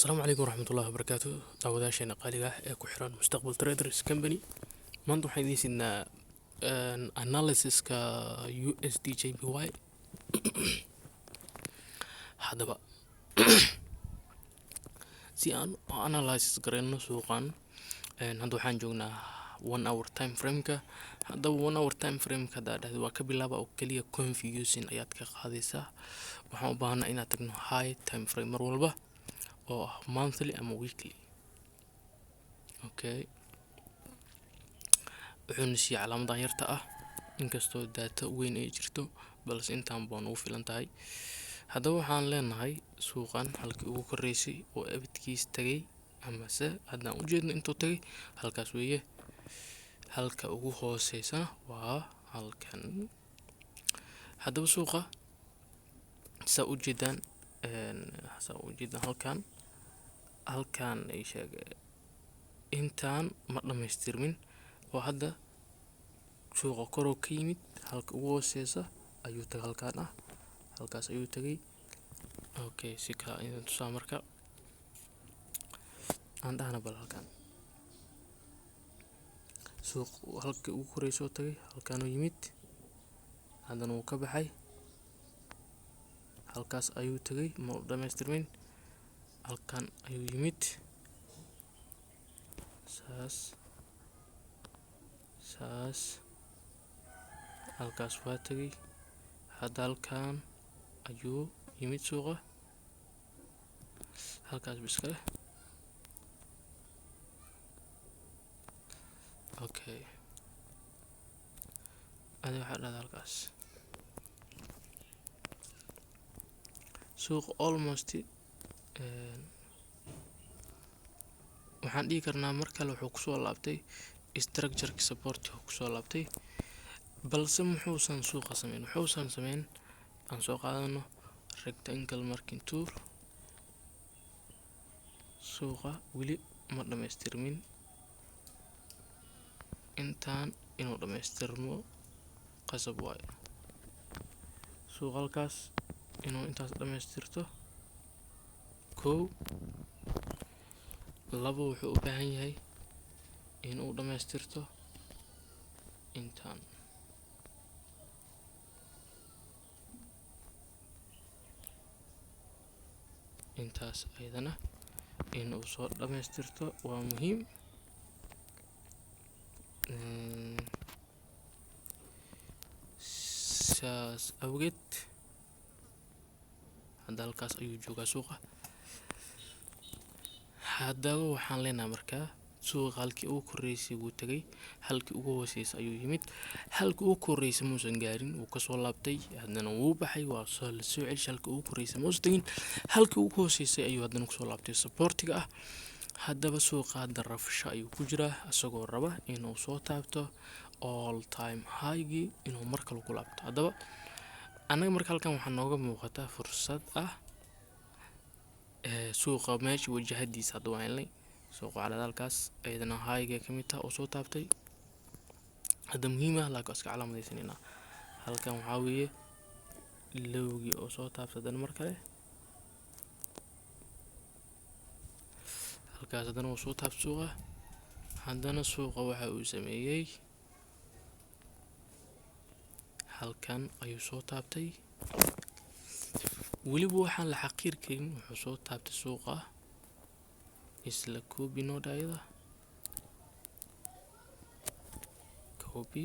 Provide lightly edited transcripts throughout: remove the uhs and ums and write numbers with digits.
السلام عليكم ورحمة الله وبركاته. داوداشينا قاليقة ee ku xiran Mustaqbal Traders Company. maanta waxaan idiin siinaa analysis-ka USD JPY. haddaba si aan u analysis gareyno suuqan, hadda waxaan joognaa 1 hour time frame-ka. haddaba 1 hour time frame-ka dhahdo waa ka bilaaba oo kaliya confusing ayaad ka qaadaysaa. waxaan u baahnaa inaad tagno high time frame mar walba oo monthly ama weekly. okay, wuxuuna siiyay calaamadan yarta ah inkastoo data weyn ay jirto balse intaan baan ugu filan tahay. haddaba waxaan leenahay suuqan halkii ugu koreysay oo abidkiis tagay ama se haddaan u jeedno intuu tagay halkaas weeye. halka ugu hooseysa waa halkan. haddaba suuqa saa u jeedaan halkan ay sheegay intaan ma dhamaystirmin oo hadda suuqa koroo ka yimid halka ugu hooseysa ayuu tagay halkaan ah, halkaas ayuu tagay. okay, si kala inaan tusaa marka aan dhahna bal halkaan suuq halka ugu koreysoo tagay halkaan uu yimid, haddana wuu ka baxay halkaas ayuu tagay ma dhamaystirmin, halkaan ayuu yimid saas halkaas waa tagay, hadda halkaan ayuu yimid suuqa halkaas biska leh. okay, adi waxaa dhahda halkaas suuq almost waxaan dhihi karnaa mar kale wuxuu kusoo laabtay structure support kusoo laabtay, balse muxuusan suuqa sameyn aan soo qaadano rectangle marking tool. suuqa weli ma dhamaystirmin, intaan inuu dhamaystirmo qasab waayo. suuqa halkaas inuu intaas dhamaystirto 1 2 wuxuu u baahan yahay inuu dhamaystirto intaan. intaas ayadana inuu soo dhamaystirto waa muhiim. saas awgeed hadda halkaas ayuu joogaa suuqa. haddaba waxaan leenahay markaa suuqa halkii ugu koreysay wuu tagay, halkii ugu hooseysa ayuu yimid, halkii ugu koreysay muusan gaarin wuu kasoo laabtay, haddana wuu baxay waa soo la soo celish. halkii ugu koreysay muusan tagin, halkii ugu hooseysay ayuu haddana kusoo laabtay supportiga ah. haddaba suuqa hadda rafsho ayuu ku jiraa isagoo raba inuu soo taabto all time high-gii inuu mar kale ku laabto. haddaba anaga marka halkan waxaa nooga muuqata fursad ah suuqa meesha wajahadiisa hadda waa helnay suuqa calada halkaas ayadana high-ga ka mid ah oo soo taabtay. hadda muhiim ah laakiin iska calaamadaysanina halkan waxaa weeye lowgii oo soo taabtay haddana mar kale halkaas haddana uu soo taabtay suuqa. haddana suuqa waxa uu sameeyey halkan ayuu soo taabtay, weliba waxaan la xaqiir karin wuxuu soo taabtay suuqa isla copy node ayada copy.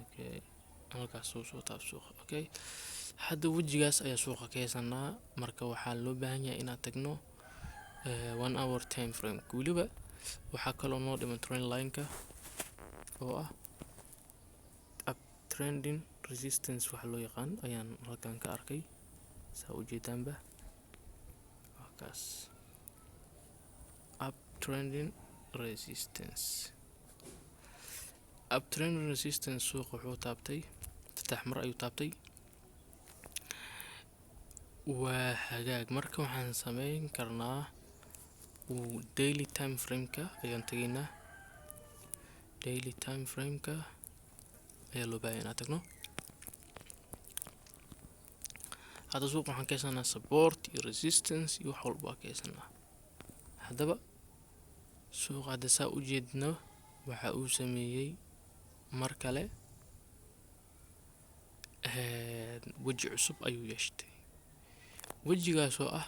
okay, halkaas soo taabtay suuqa. okay, hadda wajigaas ayaa suuqa ka haysanaa. marka waxaa loo baahan yahay inaan tagno 1 hour time frame. weliba waxaa kaloo noo dhiman trend line-ka oo ah uptrending resistance waxa loo yaqaan ayaan halkan ka arkay saa u jeedaanba halkaas uptrending resistance suuqa wuxuu taabtay 3 mar ayuu taabtay. waa hagaag. marka waxaan sameyn karnaa daily time frame-ka ayaan tegaynaa. daily time frame-ka ayaa loo baahan inaan tagno. hadda suuqa waxaan ka haysanaa support iyo resistance iyo wax walba ka haysanaa. haddaba suuqa hadda saa u jeedno waxa uu sameeyey mar kale weji cusub ayuu yeeshtay. wejigaas oo ah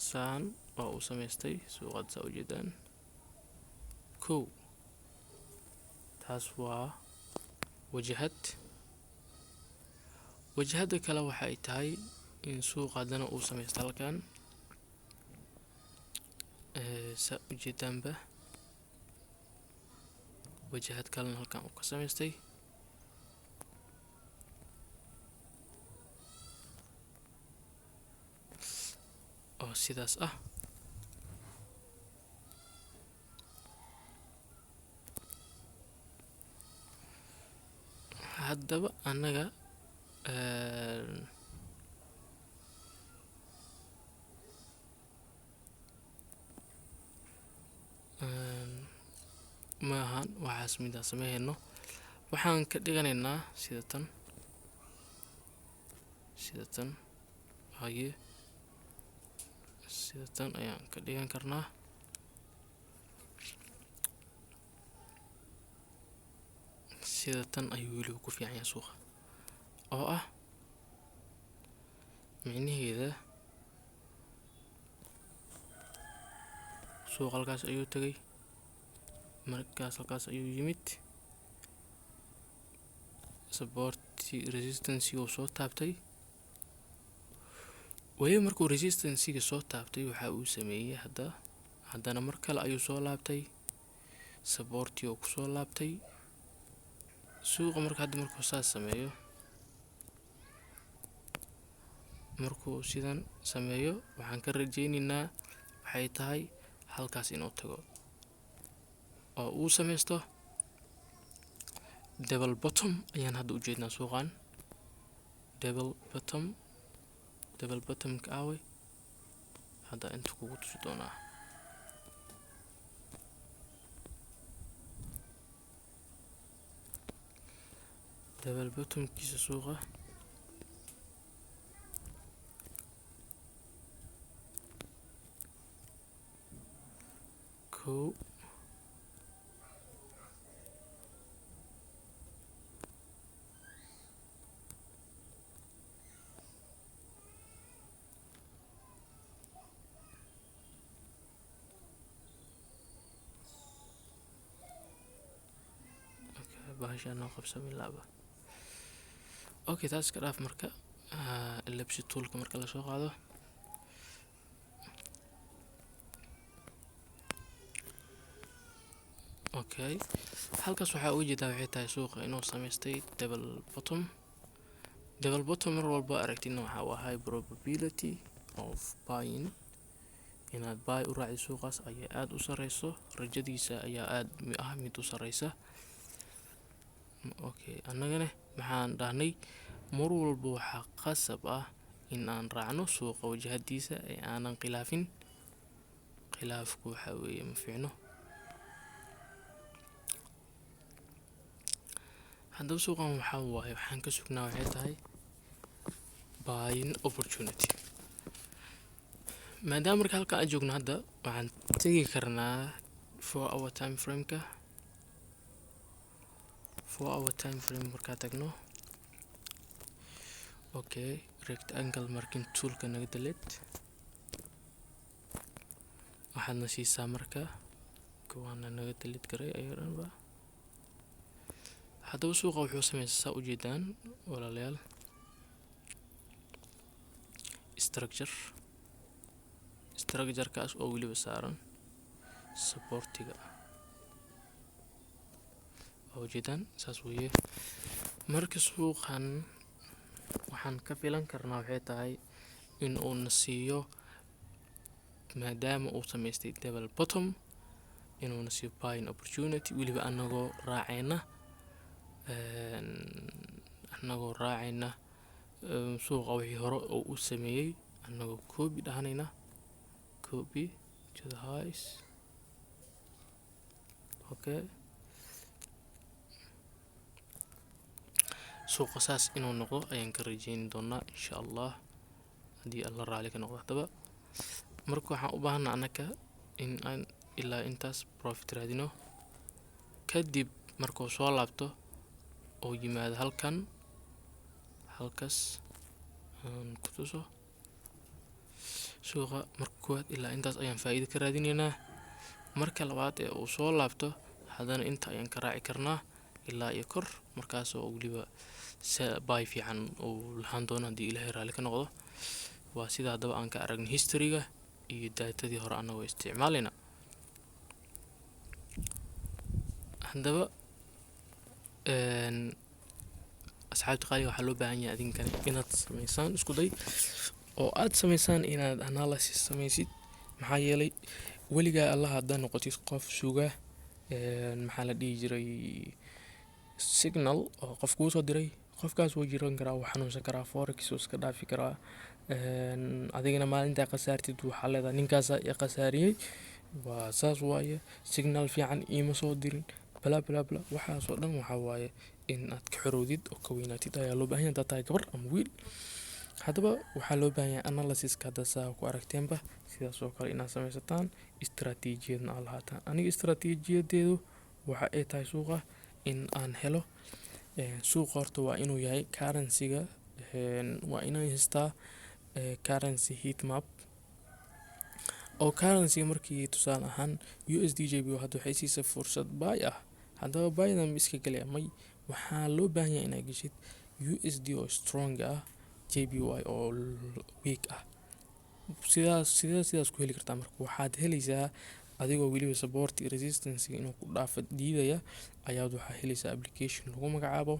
saan oo uu samaystay suuqa hadda saa u jeedaan. kow taas waa wajahada kale waxa ay tahay in suuqa haddana uu samaysta halkan saa u jeedaanba wajahad kalena halkan uu ka samaystay. oo sidaas ah haddaba annaga maahan waxaas midaan sameyno, waxaan ka dhiganaynaa sida tan haye sida tan ayaan ka dhigan karnaa. sida tan ayuu weliba ku fiican yahay suuqa, oo ah micnaheeda suuqa halkaas ayuu tagay, markaas halkaas ayuu yimid, support resistance uu soo taabtay. weliba markuu resistance soo taabtay waxa uu sameeyey haddana mar kale ayuu soo laabtay, support uu ku soo laabtay. suuqa markuu saas sameeyo, markuu sidan sameeyo waxaan ka rajaynaynaa waxay tahay halkaas inuu tago oo uu samaysto double bottom. ayaan hadda u jeednaa suuqan double bottomka aaway hadda inta kugu tusi doonaa. double bottomkiisa suuqa kow bahashaan noo qabsamin laaba. okay taas ka dhaaf marka ellipse toolka marka la soo qaado okay halkaas waxaa uga jeedaa waxay tahay suuqa inuu samaystay double bottom mar walba aragtina waxa waa high probability of buying, inaad buy u raacdo suuqaas ayaa aad u sareyso, rajadiisa ayaa aad mid u sareysa. okay annagana maxaan dhahnay mar walba waxaa qasab ah in aan raacno suuqa wajahadiisa ee aanan khilaafin. khilaafku waxa weeye ma fiicno. haddaba suuqan waxaan ka sugnaa waxay tahay buying opportunity. maadaama marka halkan aan joogno hadda waxaan tegi karnaa 4-hour time frame-ka. 4-hour time frame markaa tagno okay rectangle marking toolka naga delete waxaadna siisaa marka kuwaana naga delete garay ayuu dhanba. haddaba suuqa wuxuu sameysay saa u jeedaan walaalayaal structure-kaas oo weliba saaran supportiga oo jeedaan saas weeye. marka suuqan waxaan ka filan karnaa waxay tahay in uu na siiyo, maadaama uu samaystay double bottom, inuu na siiyo buying opportunity weliba anagoo raacayna suuqa wixii hore oo u sameeyey anagoo copy dhahanayna copy to the highs. okay suuqa saas inuu noqdo ayaan ka rajeyn doonaa insha allah haddii alla raali ka noqdo. Haddaba marka waxaan u baahanaa annaka in aan ilaa intaas profit raadino, kadib markuu soo laabto oo yimaado halkaas aan ku tuso suuqa. marka koowaad ilaa intaas ayaan faa'iido ka raadineynaa. marka labaad ee uu soo laabto haddana inta ayaan ka raaci karnaa ilaa iyo kor, markaas oo weliba buy fiican uu lahaan doono haddii ilaahay raali ka noqdo. waa sida haddaba aan ka aragno historyga iyo daatadii hore annagoo isticmaalayna. haddaba asxaabta qaaliga waxaa loo baahan yahay adinkana inaad samaysaan isku day oo aad samaysaan inaad analysis samaysid. maxaa yeelay weligaa allah haddaa noqotid qof suga maxaa la dhihi jiray signal oo qof kuu soo diray, qofkaas wuu jiran karaa, wuu xanuunsan karaa, forex wuu iska dhaafi karaa. adigana maalintaa khasaartid waxaa leedahay ninkaasa i khasaariyey, waa saas waaye, signal fiican iima soo dirin, bla bla bla. waxaasoo dhan waxaa waaye in aad ka xorowdid oo ka weynaatid ayaa loo baahan yahay haddaad tahay gabar ama wiil. haddaba waxaa loo baahan yahay analysiska hadda saa ku aragteenba sidaas oo kale inaad samaysataan, istaraatiijiyadna aad lahaataan. aniga istaraatiijiyadeedu waxa ay tahay suuqa in aan helo suuqa horta waa inuu yahay currency-ga, waa inaan haystaa currency heat map oo currency markii tusaale ahaan USDJB hadda waxay siisay fursad buy ah. haddaba buydan iska galaya may waxaa loo baahan yahay inaad geshid USD oo strong ah, JPY oo weak ah. sidaas ku heli kartaa. marka waxaad helaysaa adigoo weliba support iyo resistance inuu ku dhaafo diidaya, ayaad waxaa helaysaa application lagu magacaabo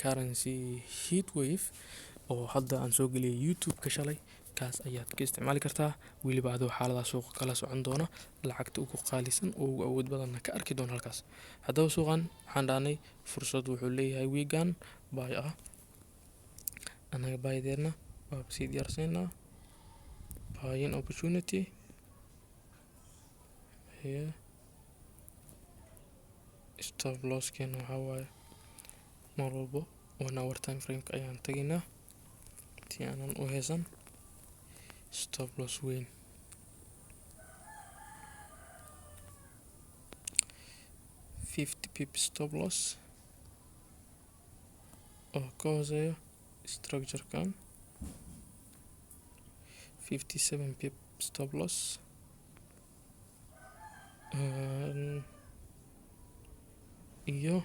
currency heat wave oo hadda aan soo geliyay YouTube-ka shalay. kaas ayaad ka isticmaali kartaa weliba adoo xaaladaha suuqa kala socon doona, lacagta ugu qaalisan oo ugu awood badanna ka arki doona halkaas. haddaba suuqan waxaan dhahnay fursad wuxuu leeyahay weegan buy ah, anaga buydeedna waa sii diyaarsaynaa. buying opportunity here, stop loss keena waxaa waaye mar walbo 1 hour time frame-ka ayaan taginaa si aanan u heesan stop loss weyn. 50 pip stop loss oo ka hooseeyo structure-kan, 57 pip stop loss iyo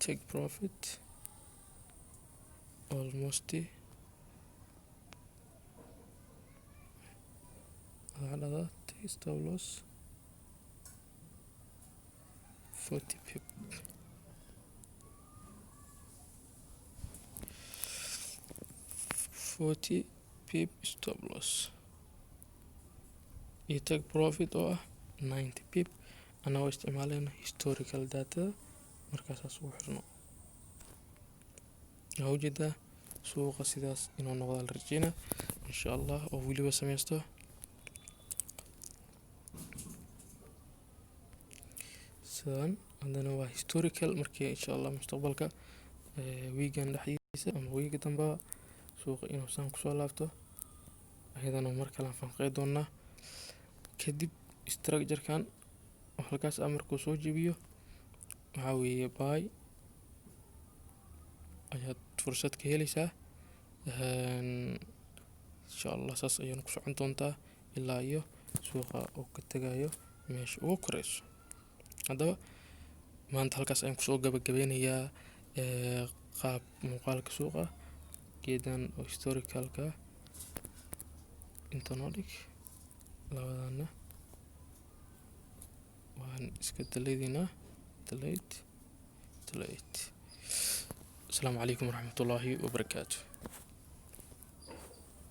take profit almost take stop loss 40 pip. stop loss iyo take profit oo ah 90 pip anagoo isticmaaleyna historical data. markaasaas ugu xirno waxaa ujeedaa suuqa sidaas inuu noqdaa la rajeynaa insha allah, oo weliba sameysto sidan. haddana waa historical markii insha allah mustaqbalka weegan dhexdiisa ama weega damba suuqa inuu saan kusoo laabto ayadana mar kale aan faanqey doonaa. kadib structure-kan oo halkaas markuu soo jebiyo waxaa weeye buy ayaad fursad ka helaysaa. insha allah saas ayaan ku socon doontaa ilaa iyo suuqa uu ka tagayo meesha ugu koreyso. haddaba maanta halkaas ayaan kusoo gabagabeynayaa qaab muuqaalka suuqa geedan oo historicalka intanodic labadana waan iska daleydinaa delete. asalaamu calaykum waraxmatullaahi wabarakaatu.